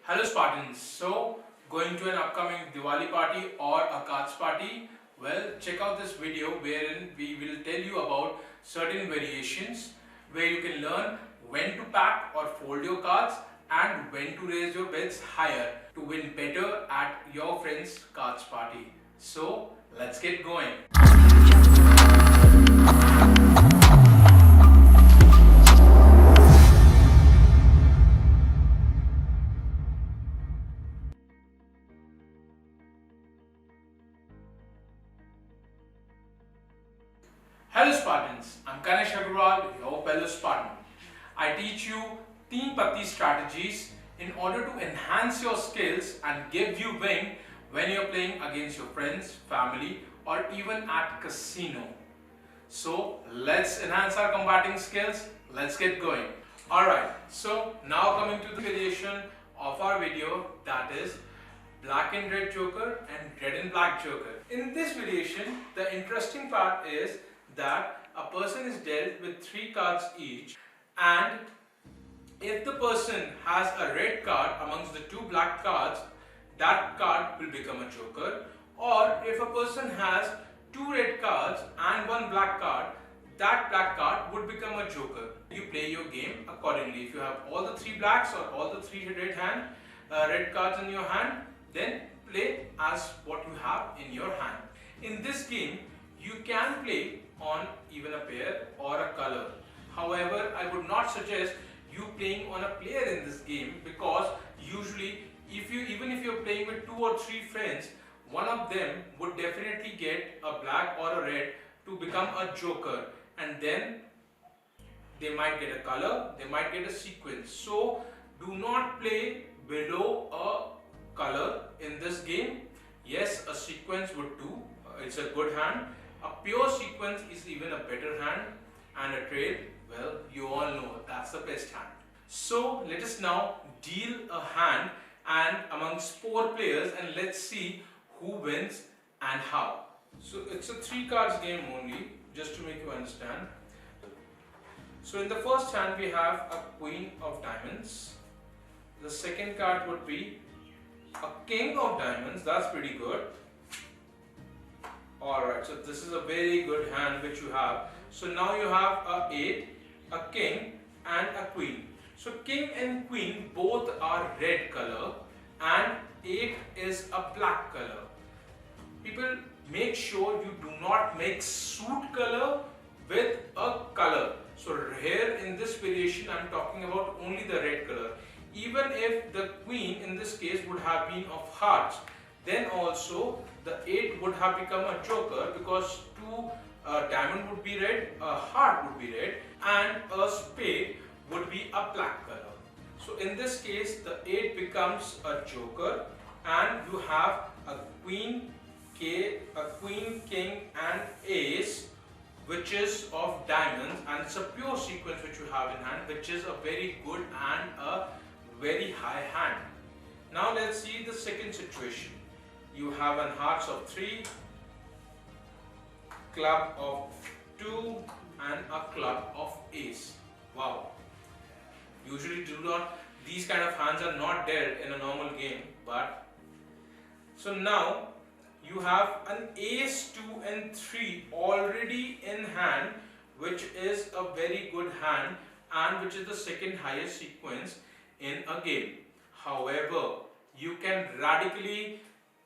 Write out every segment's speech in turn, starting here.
Hello Spartans, so going to an upcoming Diwali party or a cards party? Well, check out this video wherein we will tell you about certain variations where you can learn when to pack or fold your cards and when to raise your bets higher to win better at your friend's cards party. So, let's get going. Hello Spartans, I'm Kanesh Agarwal, your fellow Spartan. I teach you Teen Patti strategies in order to enhance your skills and give you wing when you're playing against your friends, family or even at casino. So let's enhance our combating skills, let's get going. Alright, so now coming to the variation of our video, that is black and red joker and red and black joker. In this variation, the interesting part is that a person is dealt with 3 cards each, and if the person has a red card amongst the 2 black cards, that card will become a joker. Or if a person has 2 red cards and 1 black card, that black card would become a joker. You play your game accordingly. If you have all the 3 blacks or all the 3 red cards in your hand, then play as what you have in your hand. In this game, you can play on even a pair or a color. However, I would not suggest you playing on a player in this game, because usually even if you're playing with 2 or 3 friends, one of them would definitely get a black or a red to become a joker, and then they might get a color, they might get a sequence. So do not play below a color in this game. Yes, a sequence would do, it's a good hand. A pure sequence is even a better hand, and a trail, well, you all know that's the best hand. So let us now deal a hand and amongst 4 players, and let's see who wins and how. So it's a 3 cards game only, just to make you understand. So in the first hand we have a queen of diamonds. The second card would be a king of diamonds. That's pretty good. Alright, so this is a very good hand which you have. So now you have a 8, a king and a queen. So king and queen both are red color and 8 is a black color. People, make sure you do not mix suit color with a color. So here in this variation I am talking about only the red color. Even if the queen in this case would have been of hearts, then also the 8 would have become a joker, because 2 diamond would be red, a heart would be red and a spade would be a black color. So in this case the 8 becomes a joker, and you have a queen, king and ace, which is of diamonds, and it's a pure sequence which you have in hand, which is a very good and a very high hand. Now let's see the second situation. You have an hearts of 3, club of 2 and a club of ace. Wow. Usually these kind of hands are not dealt in a normal game, but so now you have an ace, 2 and 3 already in hand, which is a very good hand and which is the second highest sequence in a game. However, you can radically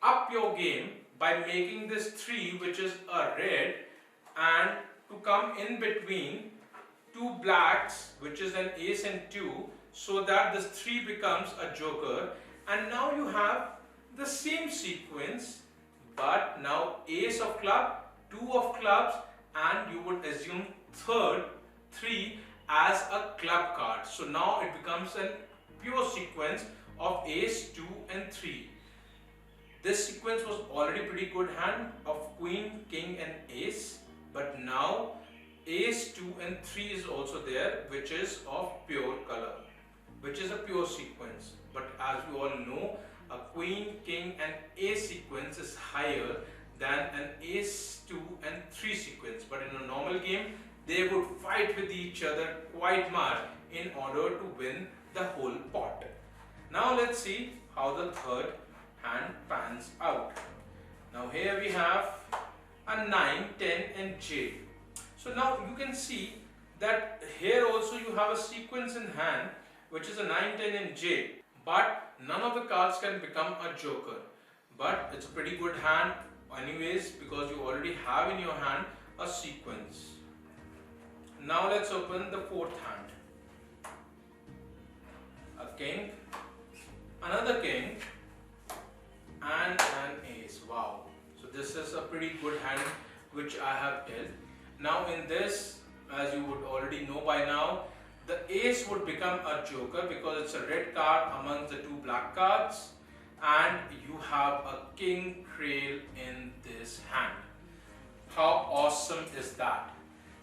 up your game by making this 3, which is a red, and to come in between 2 blacks, which is an ace and 2, so that this 3 becomes a joker. And now you have the same sequence, but now ace of club, 2 of clubs, and you would assume 3 as a club card. So now it becomes a pure sequence of ace, 2 and 3. This sequence was already pretty good hand of queen, king and ace, but now ace, 2 and 3 is also there, which is of pure color, which is a pure sequence. But as we all know, a queen, king and ace sequence is higher than an ace, 2 and 3 sequence. But in a normal game, they would fight with each other quite much in order to win the whole pot. Now let's see how the third hand pans out. Now here we have a 9, 10 and J. So now you can see that here also you have a sequence in hand which is a 9, 10 and J. But none of the cards can become a joker. But it's a pretty good hand anyways because you already have in your hand a sequence. Now let's open the fourth hand. A king, another king and an ace. Wow. So this is a pretty good hand which I have dealt. Now in this, as you would already know by now, the ace would become a joker because it's a red card amongst the two black cards, and you have a king trail in this hand. How awesome is that?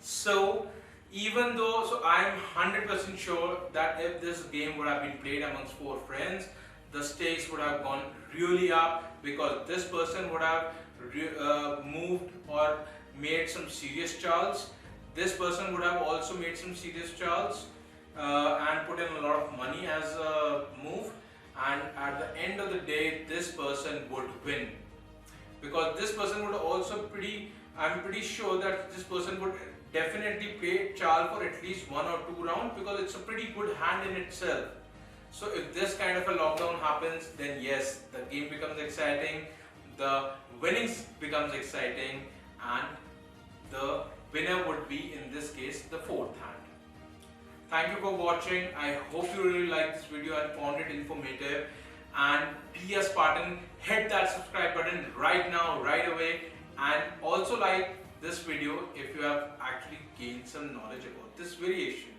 So even though, so I'm 100% sure that if this game would have been played amongst 4 friends, the stakes would have gone really up because this person would have moved or made some serious calls. This person would have also made some serious calls and put in a lot of money as a move, and at the end of the day this person would win because this person would also I'm pretty sure that this person would definitely play Chal for at least 1 or 2 rounds because it's a pretty good hand in itself. So if this kind of a lockdown happens, then yes, the game becomes exciting, the winnings becomes exciting, and the winner would be in this case the fourth hand. Thank you for watching. I hope you really liked this video and found it informative. And be a Spartan, hit that subscribe button right now, right away, and also like this video if you have actually gained some knowledge about this variation.